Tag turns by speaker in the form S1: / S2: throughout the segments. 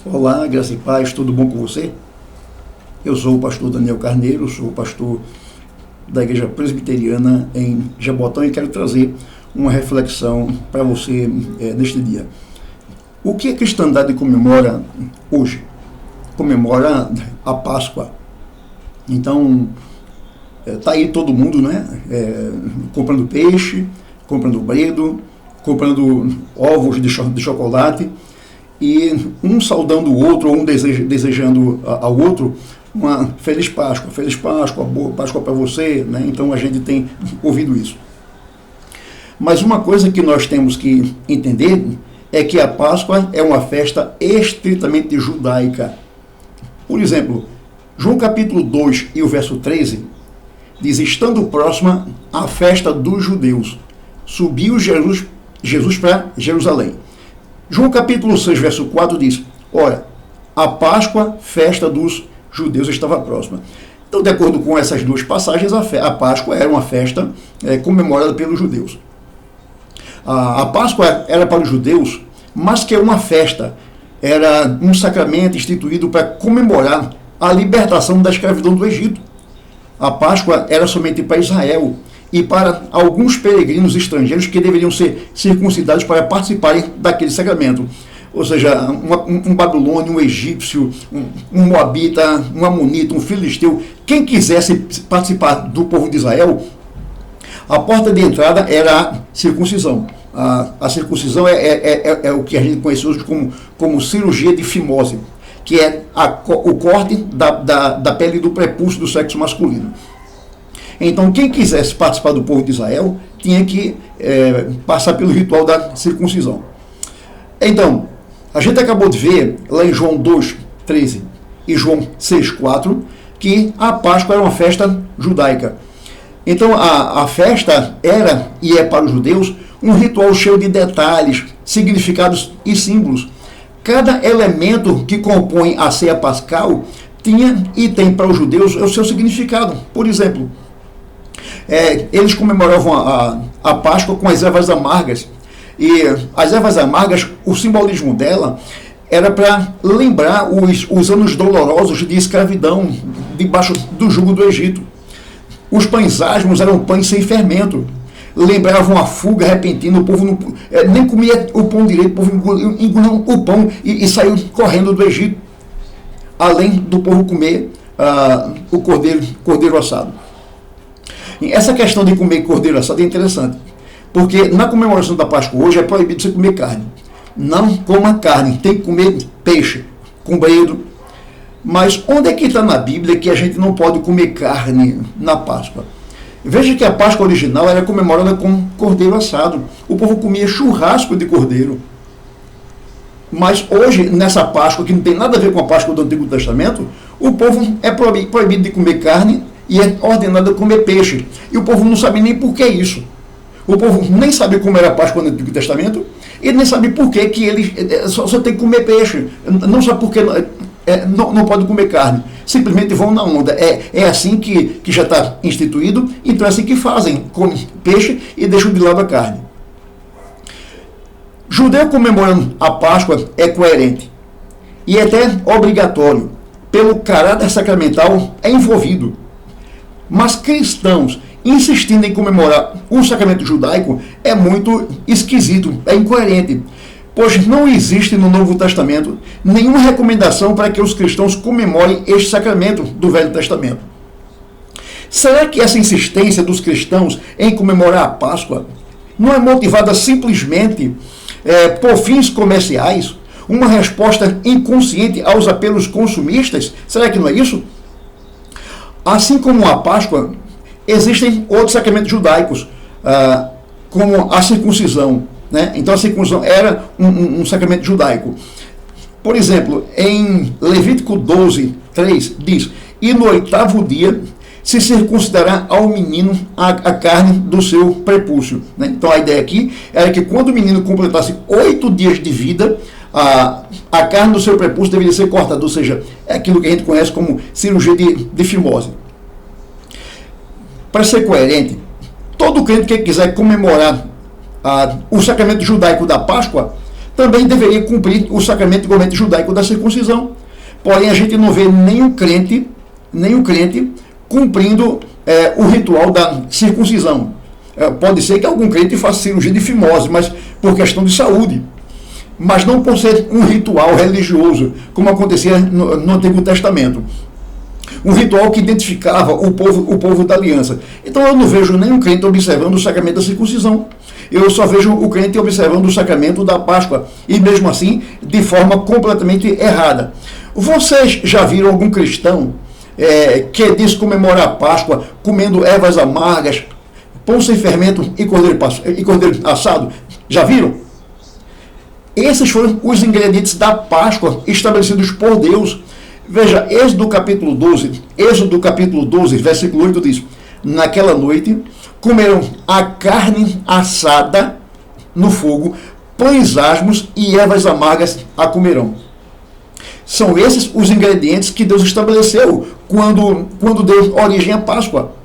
S1: Olá, graça e paz, tudo bom com você? Eu sou o pastor Daniel Carneiro, sou o pastor da Igreja Presbiteriana em Jabotão e quero trazer uma reflexão para você neste dia. O que a cristandade comemora hoje? Comemora a Páscoa. Então, está aí todo mundo, né? Comprando peixe, comprando bredo, comprando ovos de chocolate, e um saudando o outro, ou um desejando ao outro uma Feliz Páscoa, boa Páscoa para você, né? Então a gente tem ouvido isso. Mas uma coisa que nós temos que entender é que a Páscoa é uma festa estritamente judaica. Por exemplo, João capítulo 2 e o verso 13 diz: estando próxima a festa dos judeus, subiu Jesus para Jerusalém. João capítulo 6, verso 4 diz: ora, a Páscoa, festa dos judeus, estava próxima. Então, de acordo com essas duas passagens, a Páscoa era uma festa comemorada pelos judeus. A Páscoa era para os judeus, mas que é uma festa, era um sacramento instituído para comemorar a libertação da escravidão do Egito. A Páscoa era somente para Israel e para alguns peregrinos estrangeiros que deveriam ser circuncidados para participarem daquele sacramento. Ou seja, um babilônio, um egípcio, um moabita, um amonita, um filisteu, quem quisesse participar do povo de Israel, a porta de entrada era a circuncisão. A circuncisão é o que a gente conhece hoje como cirurgia de fimose, que é o corte da pele do prepúcio do sexo masculino. Então, quem quisesse participar do povo de Israel tinha que passar pelo ritual da circuncisão. Então, a gente acabou de ver lá em João 2, 13 e João 6, 4, que a Páscoa era uma festa judaica. Então, a festa era e é para os judeus um ritual cheio de detalhes, significados e símbolos. Cada elemento que compõe a ceia pascal tinha e tem para os judeus o seu significado. Por exemplo, eles comemoravam a Páscoa com as ervas amargas. E as ervas amargas, o simbolismo dela era para lembrar os anos dolorosos de escravidão debaixo do jugo do Egito. Os pães asmos eram pães sem fermento. Lembravam a fuga repentina, o povo nem comia o pão direito, o povo engoliu o pão e saiu correndo do Egito. Além do povo comer o cordeiro assado. Essa questão de comer cordeiro assado é interessante, porque na comemoração da Páscoa hoje é proibido você comer carne. Não coma carne, tem que comer peixe, com bredo. Mas onde é que está na Bíblia que a gente não pode comer carne na Páscoa? Veja que a Páscoa original era comemorada com cordeiro assado. O povo comia churrasco de cordeiro. Mas hoje, nessa Páscoa, que não tem nada a ver com a Páscoa do Antigo Testamento, o povo é proibido de comer carne e é ordenado a comer peixe. E o povo não sabe nem por que isso. O povo nem sabe como era a Páscoa no Antigo Testamento e nem sabe por que eles só tem que comer peixe. Não sabe por que não pode comer carne. Simplesmente vão na onda. É assim que já está instituído, então é assim que fazem. Comem peixe e deixam de lado a carne. Judeu comemorando a Páscoa é coerente e até obrigatório, pelo caráter sacramental envolvido. Mas cristãos insistindo em comemorar o sacramento judaico é muito esquisito, é incoerente, pois não existe no Novo Testamento nenhuma recomendação para que os cristãos comemorem este sacramento do Velho Testamento. Será que essa insistência dos cristãos em comemorar a Páscoa não é motivada simplesmente por fins comerciais? Uma resposta inconsciente aos apelos consumistas? Será que não é isso? Assim como a Páscoa, existem outros sacramentos judaicos, como a circuncisão. Né? Então a circuncisão era um sacramento judaico. Por exemplo, em Levítico 12, 3, diz: e no 8º dia se circuncidará ao menino a carne do seu prepúcio. Né? Então a ideia aqui era que quando o menino completasse 8 dias de vida, a carne do seu prepúcio deveria ser cortada, ou seja, é aquilo que a gente conhece como cirurgia de fimose. Para ser coerente, todo crente que quiser comemorar o sacramento judaico da Páscoa também deveria cumprir o sacramento igualmente judaico da circuncisão. Porém, a gente não vê nenhum crente cumprindo o ritual da circuncisão. Pode ser que algum crente faça cirurgia de fimose, mas por questão de saúde. Mas não por ser um ritual religioso, como acontecia no Antigo Testamento. Um ritual que identificava o povo da aliança. Então eu não vejo nenhum crente observando o sacramento da circuncisão. Eu só vejo o crente observando o sacramento da Páscoa, e mesmo assim, de forma completamente errada. Vocês já viram algum cristão que diz comemorar a Páscoa comendo ervas amargas, pão sem fermento e cordeiro assado? Já viram? Esses foram os ingredientes da Páscoa estabelecidos por Deus. Veja, Êxodo capítulo 12, versículo 8 diz: naquela noite comeram a carne assada no fogo, pães asmos e ervas amargas a comerão. São esses os ingredientes que Deus estabeleceu quando deu origem à Páscoa.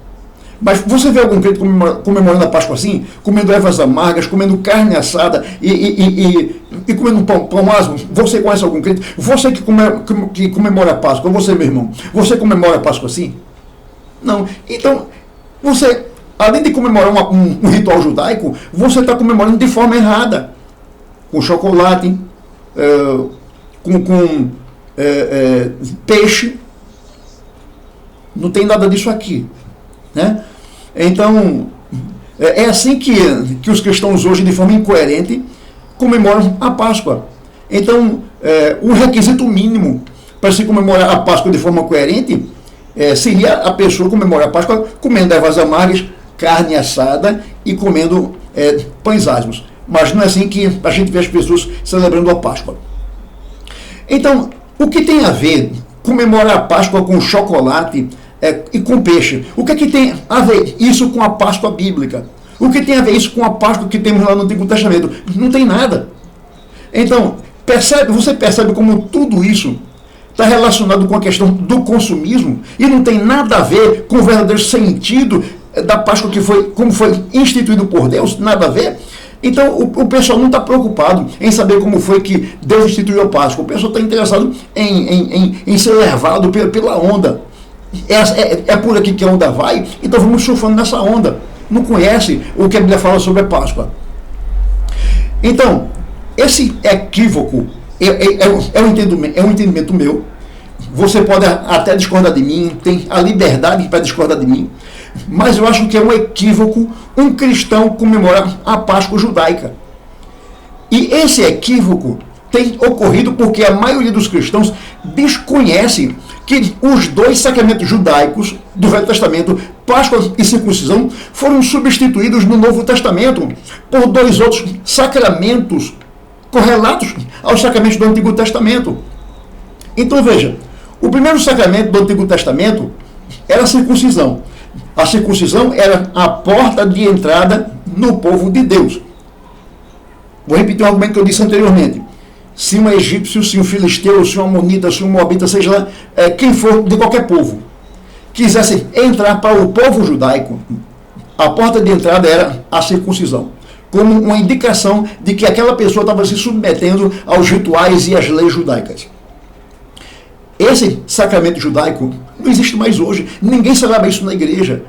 S1: Mas você vê algum crente comemorando a Páscoa assim? Comendo ervas amargas, comendo carne assada e comendo pão asmo? Você conhece algum crente? Você que comemora a Páscoa, você, meu irmão, você comemora a Páscoa assim? Não. Então, você, além de comemorar um ritual judaico, você está comemorando de forma errada. Com chocolate, com peixe. Não tem nada disso aqui, né? Então, é assim que os cristãos hoje, de forma incoerente, comemoram a Páscoa. Então, o requisito mínimo para se comemorar a Páscoa de forma coerente seria a pessoa comemorar a Páscoa comendo ervas amargas, carne assada e comendo pães asmos. Mas não é assim que a gente vê as pessoas celebrando a Páscoa. Então, o que tem a ver comemorar a Páscoa com chocolate e com peixe? O que tem a ver isso com a Páscoa bíblica? O que tem a ver isso com a Páscoa que temos lá no Antigo Testamento? Não tem nada. Então, você percebe como tudo isso está relacionado com a questão do consumismo e não tem nada a ver com o verdadeiro sentido da Páscoa como foi instituído por Deus? Nada a ver. Então, o pessoal não está preocupado em saber como foi que Deus instituiu a Páscoa. O pessoal está interessado em ser levado pela onda. É por aqui que a onda vai, então vamos surfando nessa onda. Não conhece o que a Bíblia fala sobre a Páscoa. Então, esse equívoco é um entendimento meu. Você pode até discordar de mim, tem a liberdade para discordar de mim, mas eu acho que é um equívoco um cristão comemorar a Páscoa judaica. E esse equívoco tem ocorrido porque a maioria dos cristãos desconhece que os dois sacramentos judaicos do Velho Testamento, Páscoa e circuncisão, foram substituídos no Novo Testamento por dois outros sacramentos correlatos aos sacramentos do Antigo Testamento. Então veja, o primeiro sacramento do Antigo Testamento era a circuncisão. A circuncisão era a porta de entrada no povo de Deus. Vou repetir um argumento que eu disse anteriormente. Se um egípcio, se um filisteu, se um amonita, se um moabita, seja lá quem for de qualquer povo, quisesse entrar para o povo judaico, a porta de entrada era a circuncisão, como uma indicação de que aquela pessoa estava se submetendo aos rituais e às leis judaicas. Esse sacramento judaico não existe mais hoje. Ninguém celebra isso na igreja.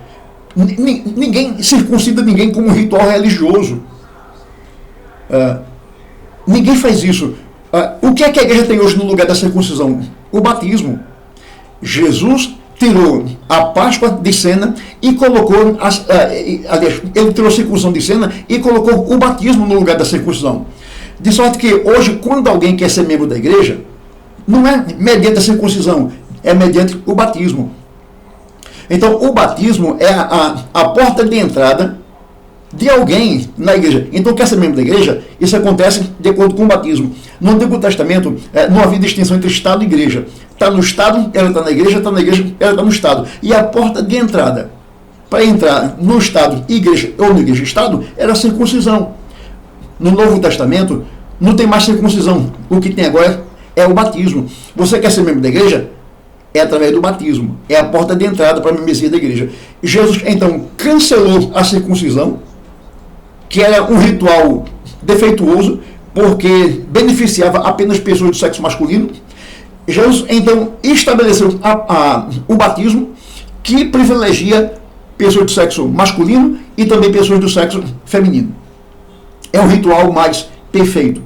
S1: Ninguém circuncida ninguém como um ritual religioso. Ninguém faz isso. O que é que a igreja tem hoje no lugar da circuncisão? O batismo. Jesus tirou a Páscoa de cena e colocou, aliás, ele tirou a circuncisão de cena e colocou o batismo no lugar da circuncisão. De sorte que hoje, quando alguém quer ser membro da igreja, não é mediante a circuncisão, é mediante o batismo. Então, o batismo é a porta de entrada de alguém na igreja. Então, quer ser membro da igreja, isso acontece de acordo com o batismo. No Antigo Testamento, não havia distinção entre Estado e igreja. Está no Estado, ela está na igreja, está na igreja, ela está no Estado. E a porta de entrada para entrar no Estado, igreja ou na igreja Estado, era a circuncisão. No Novo Testamento, não tem mais circuncisão. O que tem agora é o batismo. Você quer ser membro da igreja? É através do batismo. É a porta de entrada para a membresia da igreja. Jesus, então, cancelou a circuncisão, que era um ritual defeituoso, porque beneficiava apenas pessoas do sexo masculino. Jesus, então, estabeleceu o batismo, que privilegia pessoas do sexo masculino e também pessoas do sexo feminino. É o ritual mais perfeito.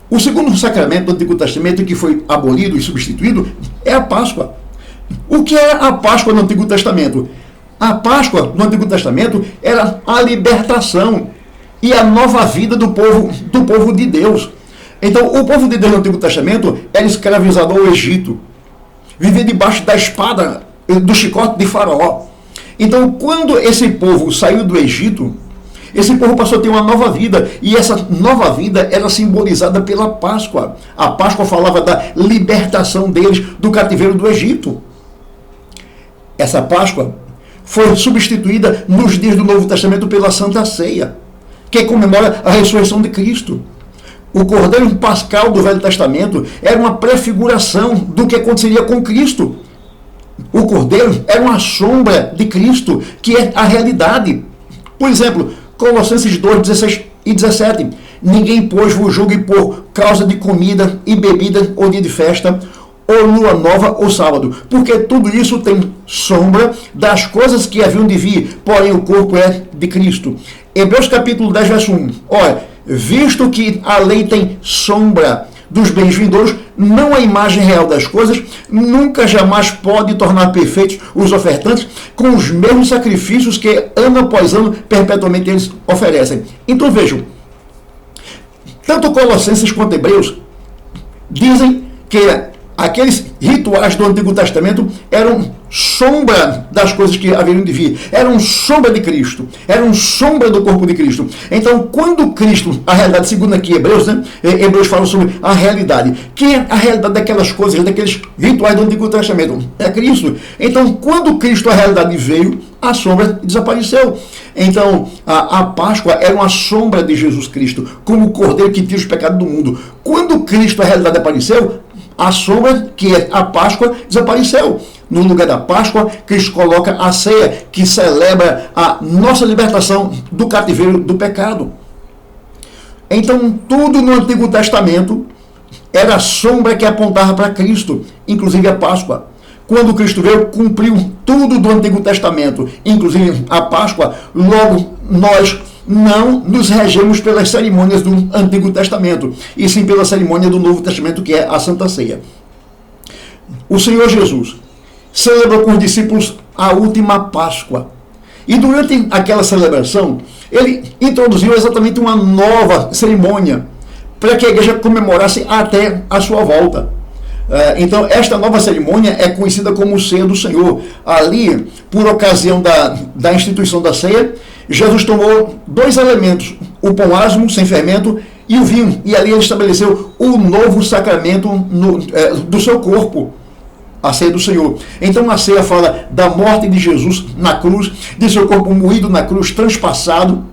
S1: O segundo sacramento do Antigo Testamento que foi abolido e substituído é a Páscoa. O que é a Páscoa no Antigo Testamento? A Páscoa no Antigo Testamento era a libertação e a nova vida do povo de Deus. Então, o povo de Deus no Antigo Testamento era escravizado ao Egito, vivia debaixo da espada, do chicote de Faraó. Então, quando esse povo saiu do Egito, esse povo passou a ter uma nova vida, e essa nova vida era simbolizada pela Páscoa. A Páscoa falava da libertação deles do cativeiro do Egito. Essa Páscoa foi substituída nos dias do Novo Testamento pela Santa Ceia, que comemora a ressurreição de Cristo. O Cordeiro Pascal do Velho Testamento era uma prefiguração do que aconteceria com Cristo. O Cordeiro era uma sombra de Cristo, que é a realidade. Por exemplo, Colossenses 2, 16 e 17. Ninguém, pois, vos julgue por causa de comida e bebida, ou dia de festa, ou lua nova, ou sábado, porque tudo isso tem sombra das coisas que haviam de vir, porém o corpo é de Cristo. Hebreus capítulo 10, verso 1. Olha, visto que a lei tem sombra dos bens vindouros, não a imagem real das coisas, nunca jamais pode tornar perfeitos os ofertantes com os mesmos sacrifícios que ano após ano perpetuamente eles oferecem. Então vejam, tanto Colossenses quanto Hebreus dizem que aqueles rituais do Antigo Testamento eram sombra das coisas que haveriam de vir, eram sombra de Cristo, eram sombra do corpo de Cristo. Então, quando Cristo, a realidade, segundo aqui Hebreus, Hebreus fala sobre a realidade. Quem é a realidade daquelas coisas, daqueles rituais do Antigo Testamento? É Cristo. Então, quando Cristo, a realidade, veio, a sombra desapareceu. Então, a Páscoa era uma sombra de Jesus Cristo, como o Cordeiro que tira os pecados do mundo. Quando Cristo, a realidade, apareceu, a sombra, que é a Páscoa, desapareceu. No lugar da Páscoa, Cristo coloca a ceia, que celebra a nossa libertação do cativeiro do pecado. Então, tudo no Antigo Testamento era a sombra que apontava para Cristo, inclusive a Páscoa. Quando Cristo veio, cumpriu tudo do Antigo Testamento, inclusive a Páscoa. Logo, nós não nos regemos pelas cerimônias do Antigo Testamento, e sim pela cerimônia do Novo Testamento, que é a Santa Ceia. O Senhor Jesus celebrou com os discípulos a última Páscoa. E durante aquela celebração, ele introduziu exatamente uma nova cerimônia para que a igreja comemorasse até a sua volta. Então, esta nova cerimônia é conhecida como Ceia do Senhor. Ali, por ocasião da instituição da ceia, Jesus tomou dois elementos, o pão asmo, sem fermento, e o vinho. E ali ele estabeleceu o novo sacramento do seu corpo, a ceia do Senhor. Então a ceia fala da morte de Jesus na cruz, de seu corpo moído na cruz, transpassado,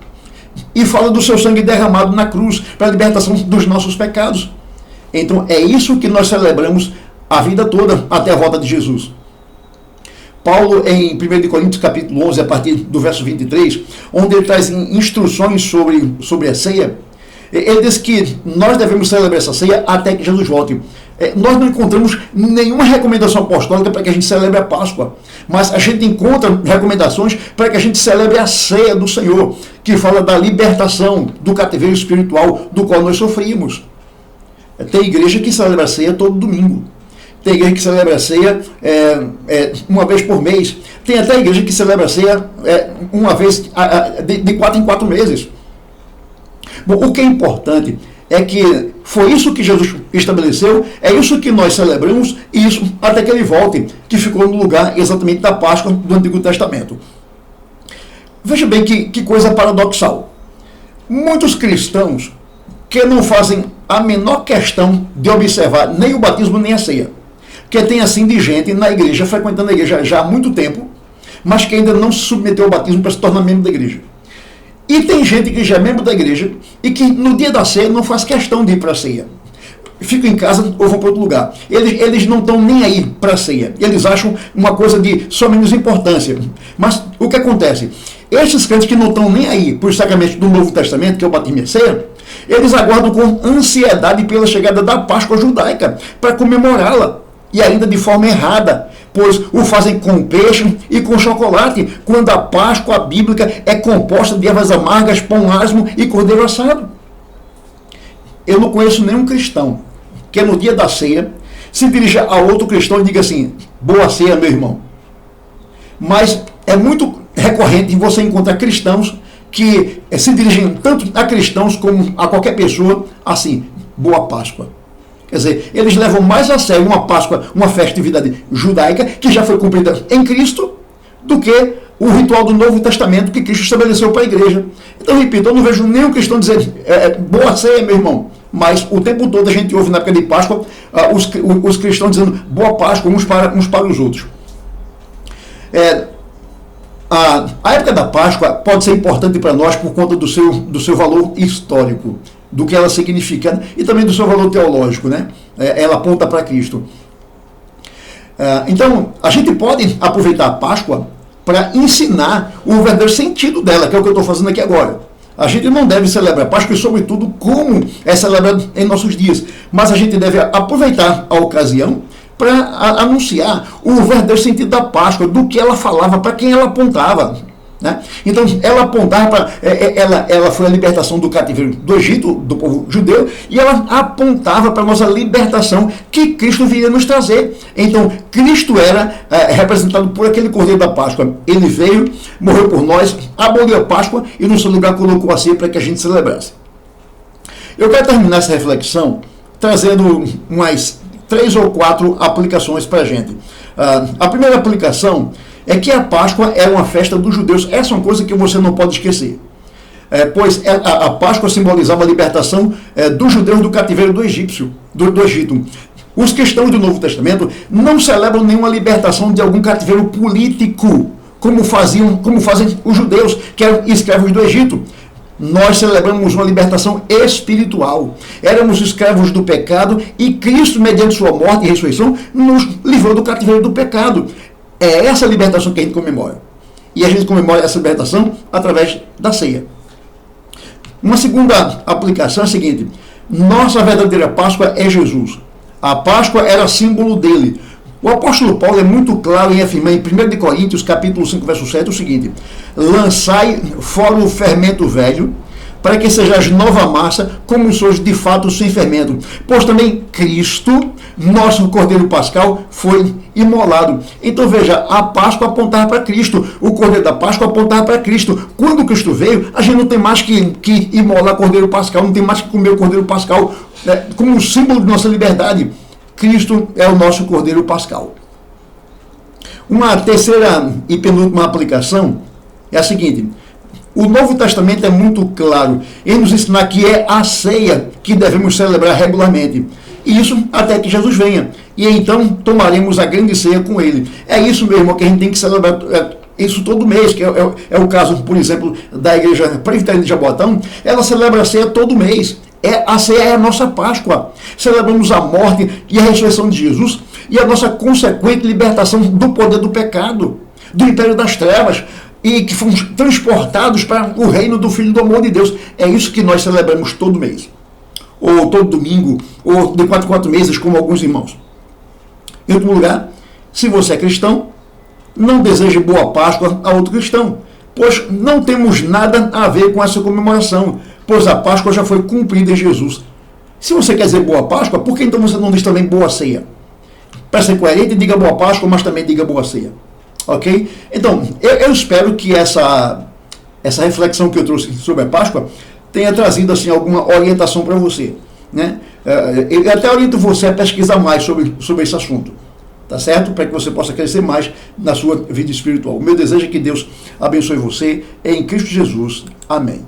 S1: e fala do seu sangue derramado na cruz para a libertação dos nossos pecados. Então é isso que nós celebramos a vida toda até a volta de Jesus. Paulo, em 1 Coríntios capítulo 11, a partir do verso 23, onde ele traz instruções sobre a ceia, ele diz que nós devemos celebrar essa ceia até que Jesus volte. Nós não encontramos nenhuma recomendação apostólica para que a gente celebre a Páscoa, mas a gente encontra recomendações para que a gente celebre a ceia do Senhor, que fala da libertação do cativeiro espiritual do qual nós sofrimos. Tem igreja que celebra a ceia todo domingo. Tem igreja que celebra a ceia uma vez por mês. Tem até igreja que celebra a ceia uma vez de 4 em 4 meses. Bom, o que é importante é que foi isso que Jesus estabeleceu, é isso que nós celebramos, e isso até que ele volte, que ficou no lugar exatamente da Páscoa do Antigo Testamento. Veja bem que coisa paradoxal. Muitos cristãos que não fazem a menor questão de observar nem o batismo nem a ceia, que tem assim de gente na igreja, frequentando a igreja já há muito tempo, mas que ainda não se submeteu ao batismo para se tornar membro da igreja. E tem gente que já é membro da igreja e que no dia da ceia não faz questão de ir para a ceia. Ficam em casa ou vão para outro lugar. Eles não estão nem aí para a ceia. Eles acham uma coisa de só menos importância. Mas o que acontece? Esses crentes que não estão nem aí para os sacramentos do Novo Testamento, que é o batismo e a ceia, Eles aguardam com ansiedade pela chegada da Páscoa judaica, para comemorá-la, e ainda de forma errada, pois o fazem com peixe e com chocolate, quando a Páscoa bíblica é composta de ervas amargas, pão asmo e cordeiro assado. Eu não conheço nenhum cristão que no dia da ceia se dirija a outro cristão e diga assim: boa ceia, meu irmão. Mas é muito recorrente você encontrar cristãos que se dirigem tanto a cristãos como a qualquer pessoa assim: boa Páscoa. Quer dizer, eles levam mais a sério uma Páscoa, uma festividade judaica que já foi cumprida em Cristo, do que o ritual do Novo Testamento que Cristo estabeleceu para a igreja. Então, repito, eu não vejo nenhum cristão dizer boa ceia, meu irmão. Mas o tempo todo a gente ouve na época de Páscoa os cristãos dizendo boa Páscoa uns para os outros. A época da Páscoa pode ser importante para nós por conta do seu valor histórico, do que ela significa e também do seu valor teológico, né? Ela aponta para Cristo. Então, a gente pode aproveitar a Páscoa para ensinar o verdadeiro sentido dela, que é o que eu estou fazendo aqui agora. A gente não deve celebrar a Páscoa e, sobretudo, como é celebrado em nossos dias, mas a gente deve aproveitar a ocasião para anunciar o verdadeiro sentido da Páscoa, do que ela falava, para quem ela apontava. Né? Então, ela apontava para. Ela foi a libertação do cativeiro do Egito, do povo judeu, e ela apontava para a nossa libertação que Cristo viria nos trazer. Então, Cristo era representado por aquele cordeiro da Páscoa. Ele veio, morreu por nós, aboliu a Páscoa e no seu lugar colocou a ceia para que a gente celebrasse. Eu quero terminar essa reflexão trazendo umas 3 ou 4 aplicações para a gente. A primeira aplicação é que a Páscoa é uma festa dos judeus. Essa é uma coisa que você não pode esquecer. Pois a Páscoa simbolizava a libertação dos judeus do cativeiro do Egito. Os cristãos do Novo Testamento não celebram nenhuma libertação de algum cativeiro político, como fazem os judeus, que eram escravos do Egito. Nós celebramos uma libertação espiritual. Éramos escravos do pecado e Cristo, mediante sua morte e ressurreição, nos livrou do cativeiro do pecado. É essa libertação que a gente comemora. E a gente comemora essa libertação através da ceia. Uma segunda aplicação é a seguinte: nossa verdadeira Páscoa é Jesus. A Páscoa era símbolo dele. O apóstolo Paulo é muito claro em afirmar em 1 Coríntios, capítulo 5, verso 7, o seguinte: lançai fora o fermento velho, para que sejais nova massa, como sois de fato sem fermento. Pois também Cristo, nosso Cordeiro Pascal, foi imolado. Então veja, a Páscoa apontava para Cristo, o Cordeiro da Páscoa apontava para Cristo. Quando Cristo veio, a gente não tem mais que imolar Cordeiro Pascal, não tem mais que comer o Cordeiro Pascal, como símbolo de nossa liberdade. Cristo é o nosso Cordeiro Pascal. Uma terceira e penúltima aplicação é a seguinte: o Novo Testamento é muito claro em nos ensinar que é a ceia que devemos celebrar regularmente. E isso até que Jesus venha. E então tomaremos a grande ceia com ele. É isso mesmo que a gente tem que celebrar isso todo mês, que é o caso, por exemplo, da Igreja Presbiteriana de Jabotão. Ela celebra a ceia todo mês. A ceia é a nossa Páscoa. Celebramos a morte e a ressurreição de Jesus e a nossa consequente libertação do poder do pecado, do império das trevas, e que fomos transportados para o reino do Filho do amor de Deus. É isso que nós celebramos todo mês, ou todo domingo, ou de 4 em 4 meses, como alguns irmãos. Em outro lugar, se você é cristão, não deseje boa Páscoa a outro cristão, pois não temos nada a ver com essa comemoração, pois a Páscoa já foi cumprida em Jesus. Se você quer dizer boa Páscoa, por que então você não diz também boa ceia? Para ser coerente, diga boa Páscoa, mas também diga boa ceia. Ok? Então, eu espero que essa reflexão que eu trouxe sobre a Páscoa tenha trazido assim, alguma orientação para você. Né? Eu até oriento você a pesquisar mais sobre esse assunto. Tá certo? Para que você possa crescer mais na sua vida espiritual. O meu desejo é que Deus abençoe você em Cristo Jesus. Amém.